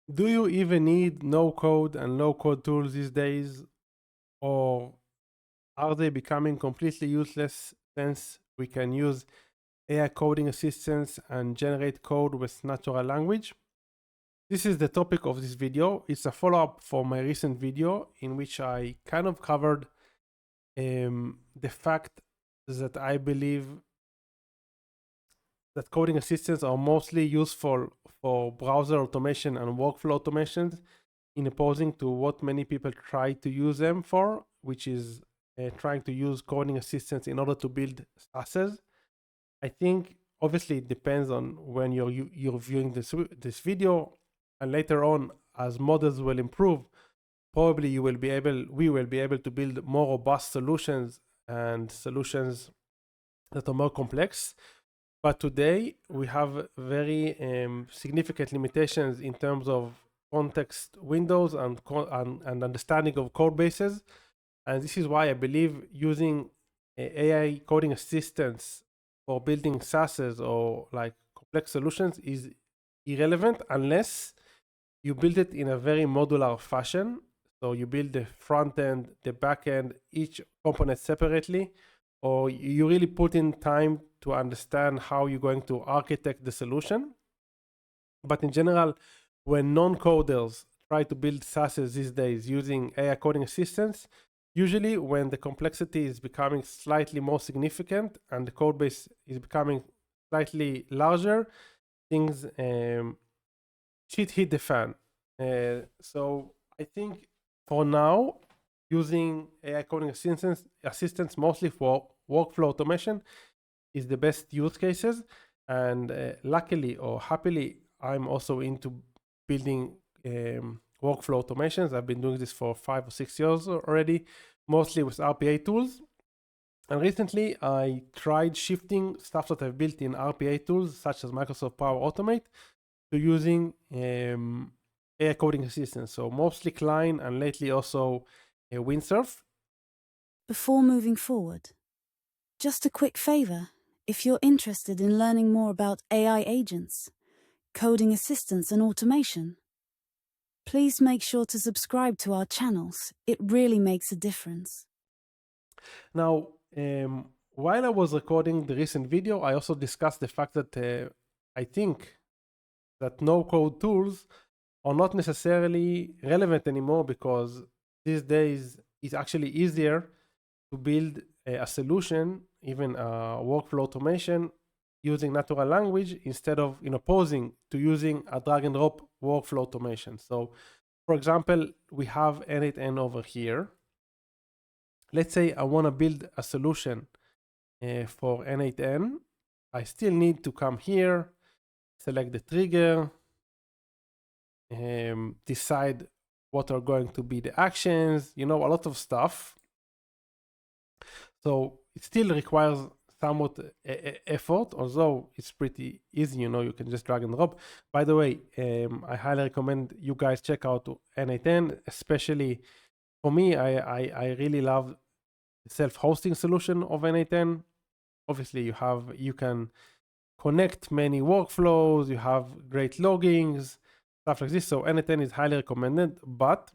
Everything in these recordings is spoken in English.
Do you even need no code and low code tools these days, or are they becoming completely useless since we can use AI coding assistants and generate code with natural language? This is the topic of this video. It's a follow-up for my recent video in which I kind of covered the fact that I believe that coding assistants are mostly useful for browser automation and workflow automations, in opposing to what many people try to use them for, which is trying to use coding assistants in order to build SaaSes. I think obviously it depends on when you're viewing this video, and later on, as models will improve, probably we will be able to build more robust solutions and solutions that are more complex. But today we have very significant limitations in terms of context windows and understanding of code bases. And this is why I believe using AI coding assistants for building SaaSes or like complex solutions is irrelevant unless you build it in a very modular fashion. So you build the front end, the back end, each component separately, or you really put in time to understand how you're going to architect the solution. But in general, when non-coders try to build SaaSes these days using AI coding assistants, usually when the complexity is becoming slightly more significant and the code base is becoming slightly larger, things shit hit the fan. So I think for now, using AI coding assistants mostly for workflow automation is the best use cases. And luckily or happily, I'm also into building workflow automations. I've been doing this for 5 or 6 years already, mostly with RPA tools. And recently, I tried shifting stuff that I've built in RPA tools, such as Microsoft Power Automate, to using AI coding assistants. So mostly Klein and lately also Windsurf. Before moving forward, just a quick favor. If you're interested in learning more about AI agents, coding assistants and automation, please make sure to subscribe to our channels. It really makes a difference. Now, while I was recording the recent video, I also discussed the fact that I think that no-code tools are not necessarily relevant anymore, because these days it's actually easier to build a solution, even a workflow automation, using natural language instead of opposing to using a drag and drop workflow automation. So, for example, we have N8N over here. Let's say I want to build a solution for N8N. I still need to come here, select the trigger, decide what are going to be the actions, a lot of stuff. So it still requires somewhat effort, although it's pretty easy, you can just drag and drop. By the way, I highly recommend you guys check out N8N, especially for me. I really love the self-hosting solution of N8N. Obviously, you can connect many workflows, you have great loggings, stuff like this. So N8N is highly recommended. But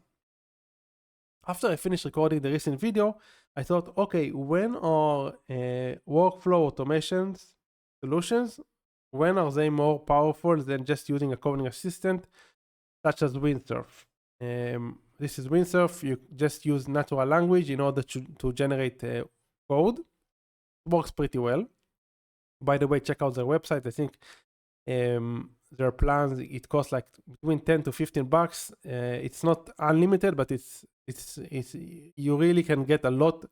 after I finished recording the recent video, I thought, okay, when are workflow automations solutions, when are they more powerful than just using a coding assistant such as Windsurf? This is Windsurf. You just use natural language in order to generate code. Works pretty well. By the way, check out their website. I think their plans, it costs like between 10 to 15 bucks. It's not unlimited, but it's you really can get a lot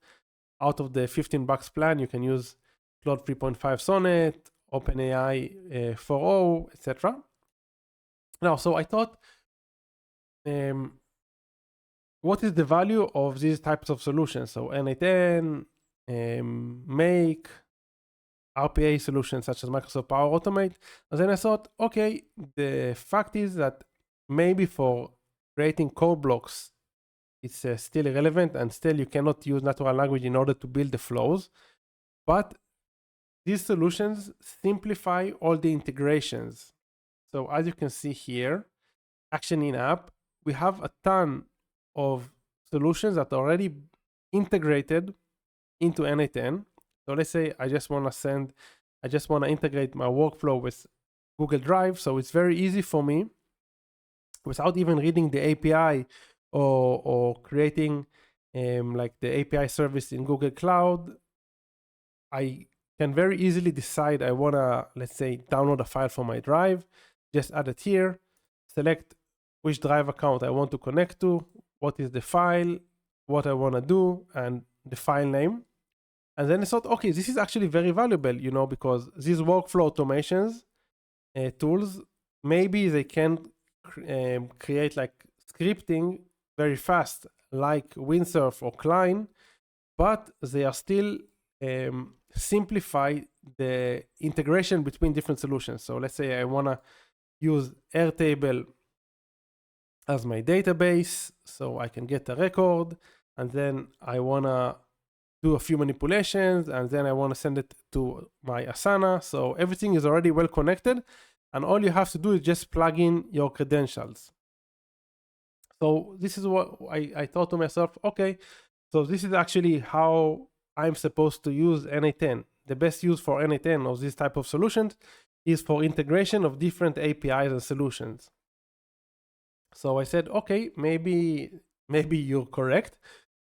out of the 15 bucks plan. You can use Claude 3.5 Sonnet, OpenAI 4.0, etc. Now, so I thought, what is the value of these types of solutions? So N8N, Make, RPA solutions such as Microsoft Power Automate. And then I thought, okay, the fact is that maybe for creating code blocks, it's still irrelevant, and still you cannot use natural language in order to build the flows. But these solutions simplify all the integrations. So as you can see here, action in app, we have a ton of solutions that are already integrated into N8N. So let's say I just want to integrate my workflow with Google Drive. So it's very easy for me, without even reading the API or creating like the API service in Google Cloud. I can very easily decide I want to, let's say, download a file from my drive, just add it here, select which drive account I want to connect to, what is the file, what I want to do, and the file name. And then I thought, okay, this is actually very valuable, because these workflow automations tools, maybe they can create like scripting very fast, like Windsurf or Klein, but they are still simplify the integration between different solutions. So let's say I want to use Airtable as my database, so I can get a record, and then I want to do a few manipulations, and then I want to send it to my Asana. So everything is already well connected, and all you have to do is just plug in your credentials. So this is what I thought to myself, okay, so this is actually how I'm supposed to use N8N. The best use for N8N of this type of solutions is for integration of different APIs and solutions. So I said, okay, maybe you're correct,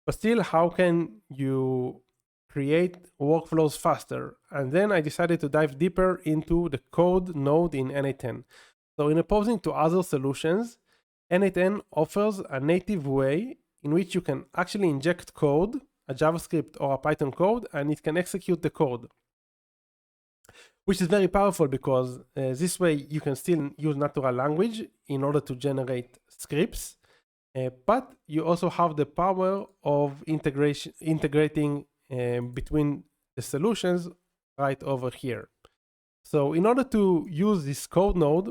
but still, how can you create workflows faster? And then I decided to dive deeper into the code node in N8N. So in opposing to other solutions, N8N offers a native way in which you can actually inject code, a JavaScript or a Python code, and it can execute the code, which is very powerful because this way you can still use natural language in order to generate scripts, but you also have the power of integrating between the solutions right over here. So in order to use this code node,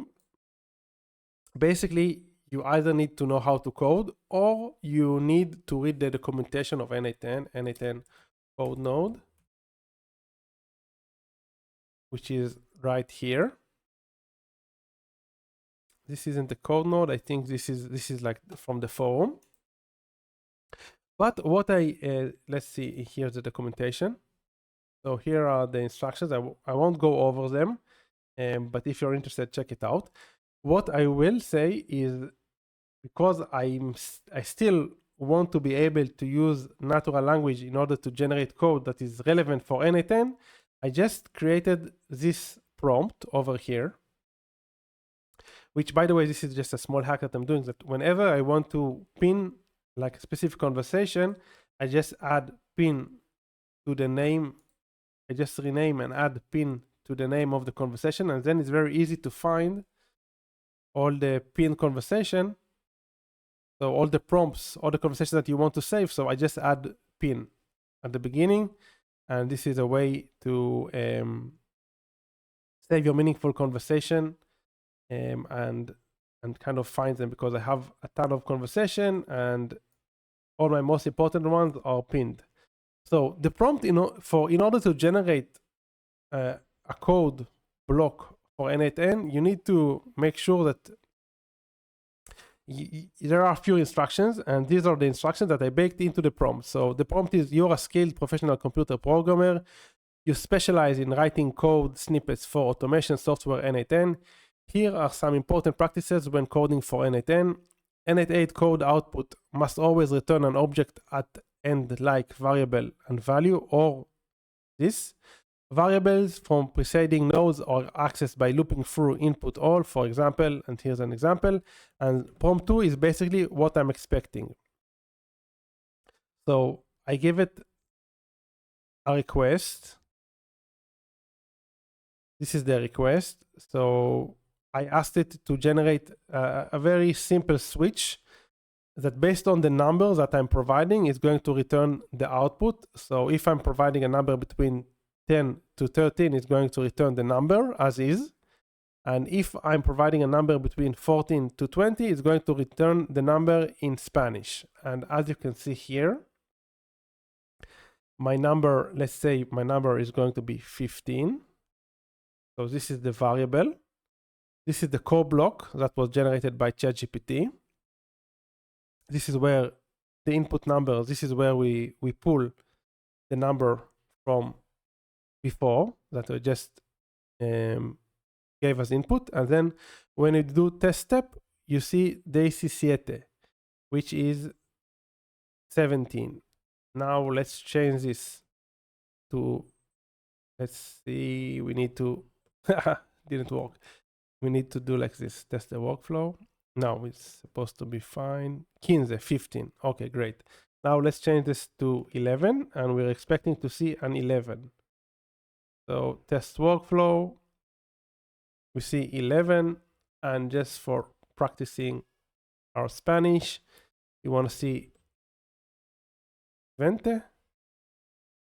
basically you either need to know how to code or you need to read the documentation of N8N code node, which is right here. This isn't the code node. I think this is like from the forum. But what let's see, here's the documentation. So here are the instructions. I won't go over them, but if you're interested, check it out. What I will say is, because I still want to be able to use natural language in order to generate code that is relevant for N8N, I just created this prompt over here, which, by the way, this is just a small hack that I'm doing, that whenever I want to pin like a specific conversation, I just add pin to the name. I just rename and add pin to the name of the conversation, and then it's very easy to find all the pin conversation. So all the prompts, all the conversations that you want to save. So I just add pin at the beginning, and this is a way to save your meaningful conversation and kind of find them, because I have a ton of conversation and all my most important ones are pinned. So the prompt, in order to generate a code block for N8N, you need to make sure that there are a few instructions, and these are the instructions that I baked into the prompt. So the prompt is: you're a skilled professional computer programmer. You specialize in writing code snippets for automation software N8N. Here are some important practices when coding for N8N. N8N code output must always return an object at end like variable and value, or this. Variables from preceding nodes are accessed by looping through input all, for example, and here's an example. And prompt 2 is basically what I'm expecting. So I give it a request. This is the request. So I asked it to generate a very simple switch that, based on the numbers that I'm providing, is going to return the output. So if I'm providing a number between 10 to 13, it's going to return the number as is. And if I'm providing a number between 14 to 20, it's going to return the number in Spanish. And as you can see here, my number, let's say my number is going to be 15. So this is the variable. This is the core block that was generated by ChatGPT. This is where the input number, this is where we pull the number from before that we just gave us input. And then when you do test step, you see 17, which is 17. Now let's change this to, let's see, we need to, didn't work. We need to do like this, test the workflow. Now it's supposed to be fine. 15. Okay, great. Now let's change this to 11, and we're expecting to see an 11. So test workflow, we see 11, and just for practicing our Spanish, you want to see 20.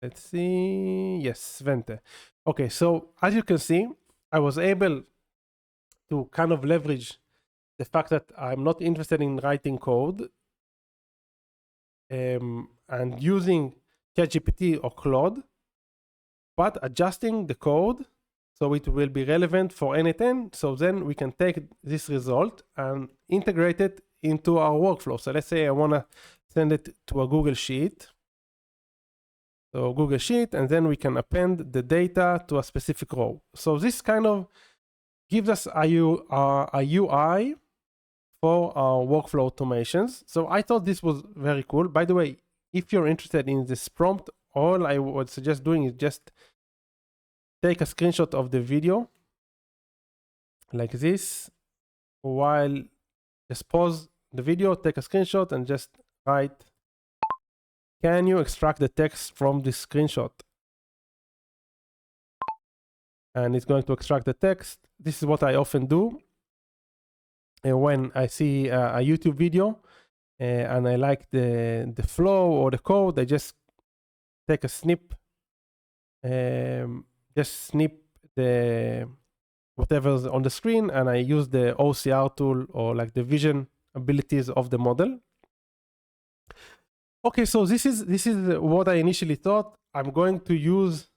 Let's see, yes, 20. Okay, so as you can see, I was able to kind of leverage the fact that I'm not interested in writing code and using ChatGPT or Claude, but adjusting the code so it will be relevant for N8N. So then we can take this result and integrate it into our workflow. So let's say I want to send it to a Google Sheet. So Google Sheet, and then we can append the data to a specific row. So this kind of gives us a UI for our workflow automations. So I thought this was very cool. By the way, if you're interested in this prompt, all I would suggest doing is just take a screenshot of the video like this, while just pause the video, take a screenshot, and just write, can you extract the text from this screenshot? And it's going to extract the text. This is what I often do. And when I see a YouTube video and I like the flow or the code, I just take a snip, just snip the whatever's on the screen, and I use the OCR tool or like the vision abilities of the model. Okay, so this is what I initially thought. I'm going to use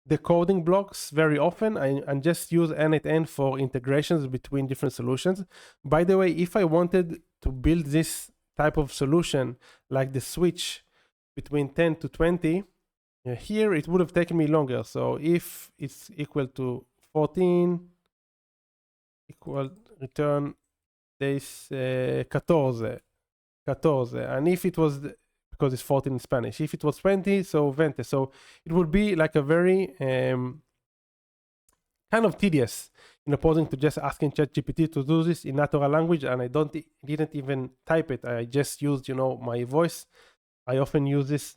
the coding blocks very often and just use N8N for integrations between different solutions. By the way, if I wanted to build this type of solution, like the switch between 10 to 20, here it would have taken me longer. So if it's equal to 14, equal return this 14, and if it was, because it's 14 in Spanish, if it was 20, so 20. So it would be like a very kind of tedious, in opposing to just asking ChatGPT to do this in natural language, and I didn't even type it. I just used, my voice. I often use this.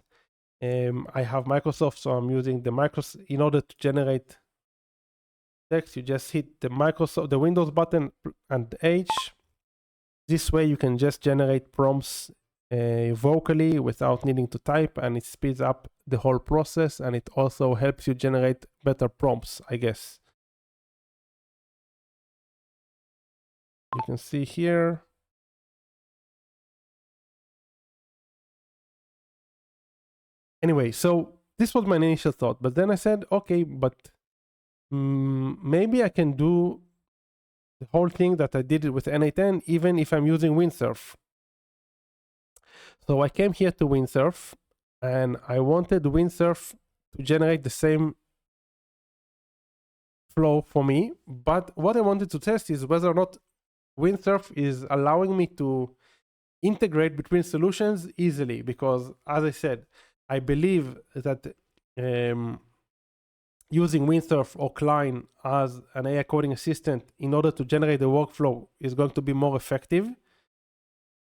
I have Microsoft, so I'm using the Microsoft in order to generate text. You just hit the Windows button and H. This way you can just generate prompts vocally without needing to type, and it speeds up the whole process, and it also helps you generate better prompts, I guess. You can see here. Anyway, so this was my initial thought, but then I said, okay, but maybe I can do the whole thing that I did with N8N, even if I'm using Windsurf. So I came here to Windsurf, and I wanted Windsurf to generate the same flow for me. But what I wanted to test is whether or not Windsurf is allowing me to integrate between solutions easily. Because, as I said, I believe that using Windsurf or Klein as an AI coding assistant in order to generate the workflow is going to be more effective.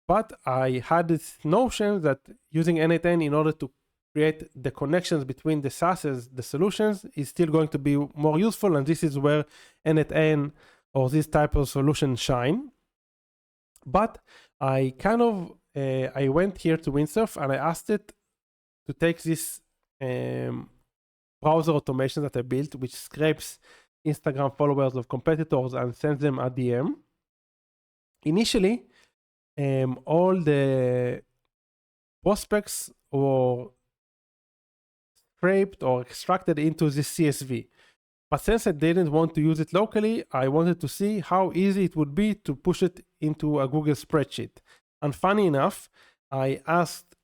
But I had this notion that using N8N in order to create the connections between the SaaSes, the solutions, is still going to be more useful. And this is where N8N or this type of solution shine. But I kind of, I went here to Windsurf and I asked it to take this browser automation that I built, which scrapes Instagram followers of competitors and sends them a DM. Initially, all the prospects were scraped or extracted into this CSV. But since I didn't want to use it locally, I wanted to see how easy it would be to push it into a Google spreadsheet. And funny enough, I asked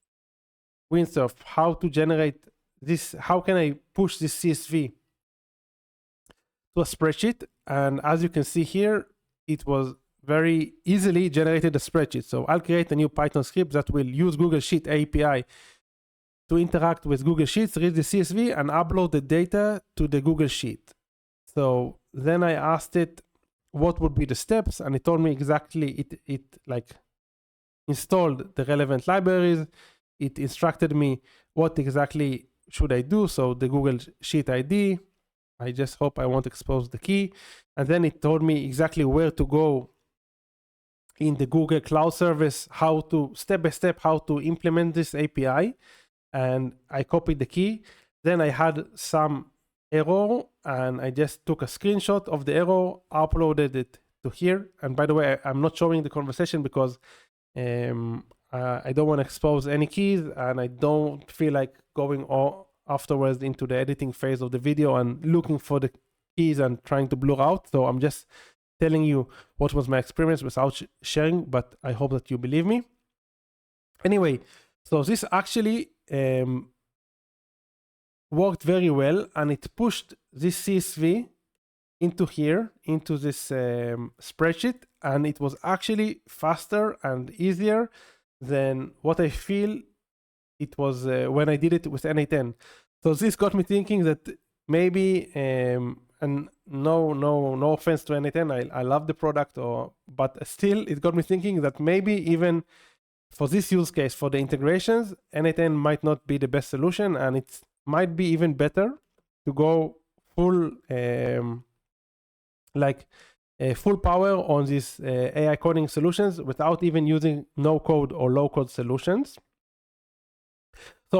Windsurf how to generate this, how can I push this CSV to a spreadsheet? And as you can see here, it was very easily generated a spreadsheet. So I'll create a new Python script that will use Google Sheet API to interact with Google Sheets, read the CSV, and upload the data to the Google Sheet. So then I asked it what would be the steps, and it told me exactly, it like installed the relevant libraries. It instructed me what exactly should I do. So the Google Sheet ID, I just hope I won't expose the key. And then it told me exactly where to go in the Google Cloud Service, how to, step by step, how to implement this API. And I copied the key. Then I had some error, and I just took a screenshot of the error, uploaded it to here. And by the way, I'm not showing the conversation because I don't want to expose any keys, and I don't feel like going afterwards into the editing phase of the video and looking for the keys and trying to blur out. So I'm just telling you what was my experience without sharing, but I hope that you believe me. Anyway, so this actually worked very well, and it pushed this CSV into here, into this spreadsheet, and it was actually faster and easier than what I feel it was when I did it with N8N. So this got me thinking that maybe, and no offense to N8N, I love the product, but still it got me thinking that maybe even for this use case, for the integrations, N8N might not be the best solution, and it might be even better to go full full power on these AI coding solutions without even using no code or low code solutions. So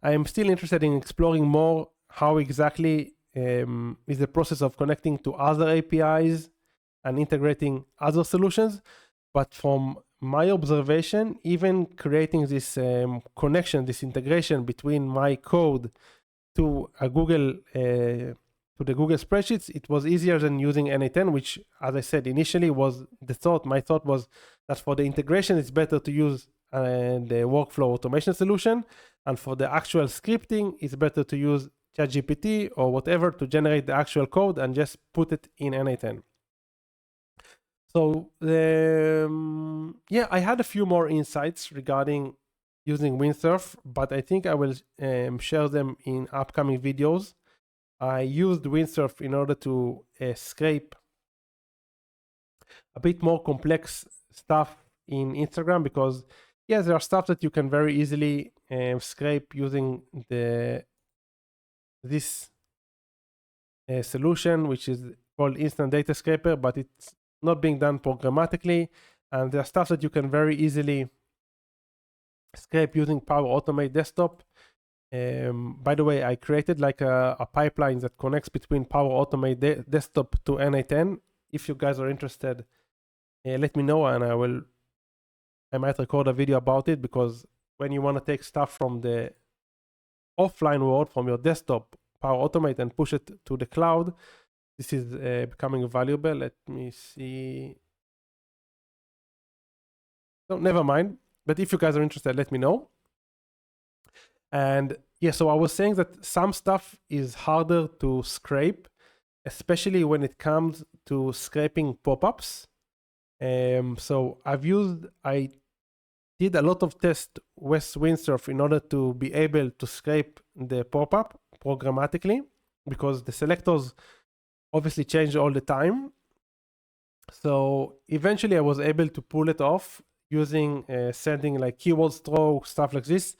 I am still interested in exploring more how exactly is the process of connecting to other APIs and integrating other solutions. But from my observation, even creating this connection, this integration between my code to a Google to the Google spreadsheets, it was easier than using N8N, which, as I said initially, was the thought. My thought was that for the integration, it's better to use the workflow automation solution, and for the actual scripting, it's better to use ChatGPT or whatever to generate the actual code and just put it in N8N. So yeah, I had a few more insights regarding using Windsurf, but I think I will share them in upcoming videos. I used Windsurf in order to scrape a bit more complex stuff in Instagram, because yes, there are stuff that you can very easily scrape using this solution, which is called Instant Data Scraper, but it's not being done programmatically. And there are stuff that you can very easily scrape using Power Automate Desktop. By the way, I created like a pipeline that connects between Power Automate Desktop to N8N. If you guys are interested, let me know, and I might record a video about it, because when you want to take stuff from the offline world, from your desktop, Power Automate, and push it to the cloud, this is becoming valuable. Let me see. No, never mind. But if you guys are interested, let me know. And yeah, so I was saying that some stuff is harder to scrape, especially when it comes to scraping pop-ups. So I did a lot of tests with Windsurf in order to be able to scrape the pop-up programmatically, because the selectors obviously change all the time. So eventually I was able to pull it off using sending like keyword stroke, stuff like this.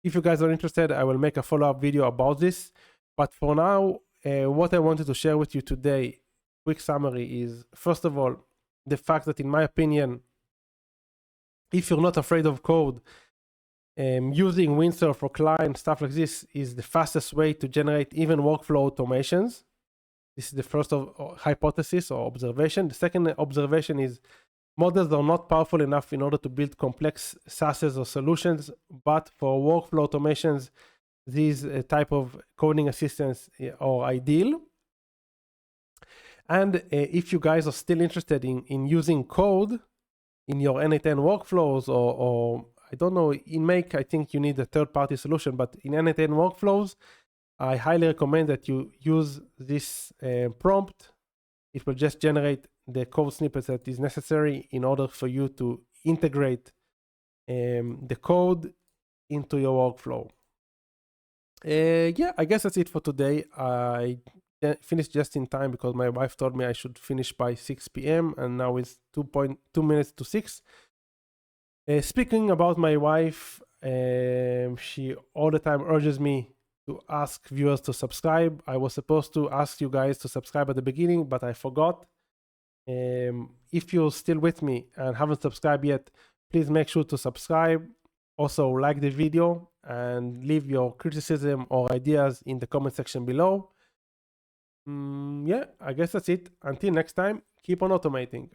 If you guys are interested, I will make a follow-up video about this. But for now, what I wanted to share with you today, quick summary, is first of all, the fact that in my opinion, if you're not afraid of code, using Windsurf for client, stuff like this, is the fastest way to generate even workflow automations. This is the first hypothesis or observation. The second observation is models are not powerful enough in order to build complex SaaS or solutions, but for workflow automations, these type of coding assistants are ideal. And if you guys are still interested in using code in your N8N workflows, or I don't know, in Make, I think you need a third-party solution, but in N8N workflows, I highly recommend that you use this prompt. It will just generate the code snippets that is necessary in order for you to integrate the code into your workflow. Yeah, I guess that's it for today. I finished just in time because my wife told me I should finish by 6 p.m. and now it's 2 minutes to 6. Speaking about my wife, she all the time urges me to ask viewers to subscribe. I was supposed to ask you guys to subscribe at the beginning, but I forgot. If you're still with me and haven't subscribed yet, please make sure to subscribe. Also, like the video and leave your criticism or ideas in the comment section below. Yeah, I guess that's it. Until next time, keep on automating.